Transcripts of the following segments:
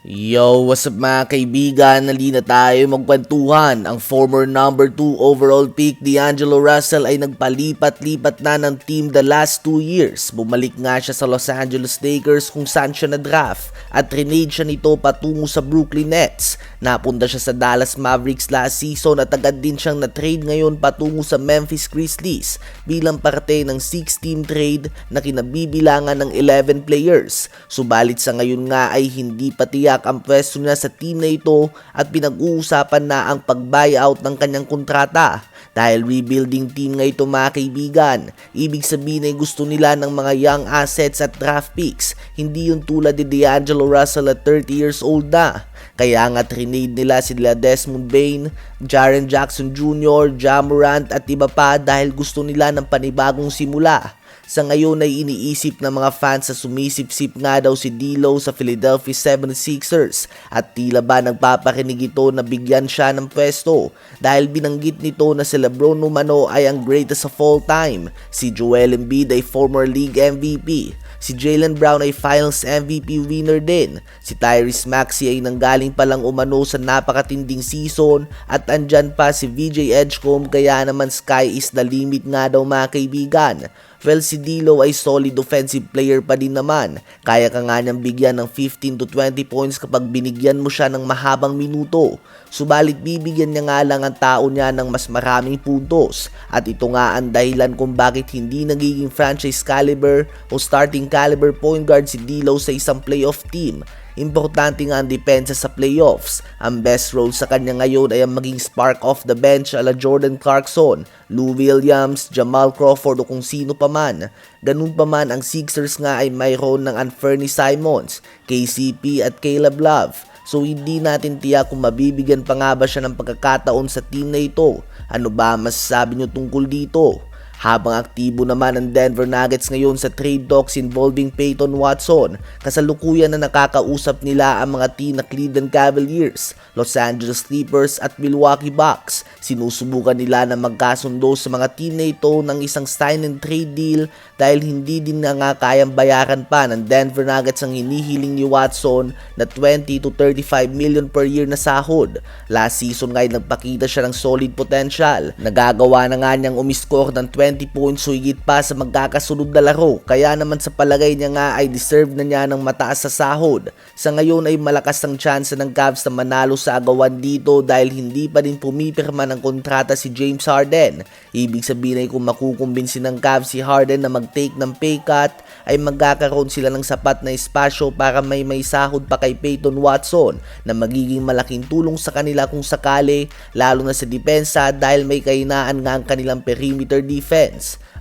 Yo, what's up mga kaibigan? Nalina tayo magkwentuhan. Ang former number 2 overall pick D'Angelo Russell ay nagpalipat-lipat na ng team the last 2 years. Bumalik nga siya sa Los Angeles Lakers kung saan siya na-draft at trinade siya nito patungo sa Brooklyn Nets. Napunta siya sa Dallas Mavericks last season at agad din siyang na-trade ngayon patungo sa Memphis Grizzlies bilang parte ng 6-team trade na kinabibilangan ng 11 players. Subalit sa ngayon nga ay hindi pa tiyak ang pwesto niya sa team na ito at pinag-uusapan na ang pag-buyout ng kanyang kontrata. Dahil rebuilding team nga ito mga kaibigan, ibig sabihin ay gusto nila ng mga young assets at draft picks, hindi yung tulad ni D'Angelo Russell at 30 years old na. Kaya nga trinade nila sila Desmond Bane, Jaren Jackson Jr., Ja Morant at iba pa dahil gusto nila ng panibagong simula. Sa ngayon ay iniisip ng mga fans sa sumisip-sip nga daw si D'Lo sa Philadelphia 76ers at tila ba nagpaparinig ito na bigyan siya ng pwesto dahil binanggit nito na si LeBron umano ay ang greatest of all time, si Joel Embiid ay former league MVP, si Jaylen Brown ay finals MVP winner din, si Tyrese Maxey ay nanggaling palang umano sa napakatinding season at andyan pa si VJ Edgecombe kaya naman sky is the limit nga daw mga kaibigan. Well, si D'Lo ay solid offensive player pa din naman. Kaya ka nga niyang bigyan ng 15 to 20 points kapag binigyan mo siya ng mahabang minuto. Subalit bibigyan niya nga lang ang tao niya ng mas maraming puntos. At ito nga ang dahilan kung bakit hindi nagiging franchise caliber o starting caliber point guard si D'Lo sa isang playoff team. Importante nga ang depensa sa playoffs. Ang best role sa kanya ngayon ay ang maging spark off the bench ala Jordan Clarkson, Lou Williams, Jamal Crawford o kung sino pa man. Ganun pa man ang Sixers nga ay mayroon ng Anthony Simons, KCP at Caleb Love. So hindi natin tiyak kung mabibigyan pa nga ba siya ng pagkakataon sa team na ito. Ano ba masasabi nyo tungkol dito? Habang aktibo naman ang Denver Nuggets ngayon sa trade talks involving Peyton Watson, kasalukuyan na nakakausap nila ang mga team na Cleveland Cavaliers, Los Angeles Clippers at Milwaukee Bucks. Sinusubukan nila na magkasundo sa mga team na ito ng isang sign and trade deal dahil hindi din na nga kayang bayaran pa ng Denver Nuggets ang hinihiling ni Watson na 20 to 35 million per year na sahod. Last season nga ay nagpakita siya ng solid potential. Nagagawa na nga niyang umiscore ng 20 points o higit pa sa magkakasunod na laro, kaya naman sa palagay niya nga ay deserve na niya ng mataas sa sahod. Sa ngayon ay malakas ang tsansa ng Cavs na manalo sa agawan dito dahil hindi pa rin pumipirma ng kontrata si James Harden. Ibig sabihin ay kung makukumbinsin ng Cavs si Harden na mag-take ng pay cut ay magkakaroon sila ng sapat na espasyo para may sahod pa kay Peyton Watson na magiging malaking tulong sa kanila kung sakali, lalo na sa depensa dahil may kahinaan nga ang kanilang perimeter defense.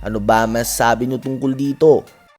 Ano ba masasabi nyo tungkol dito?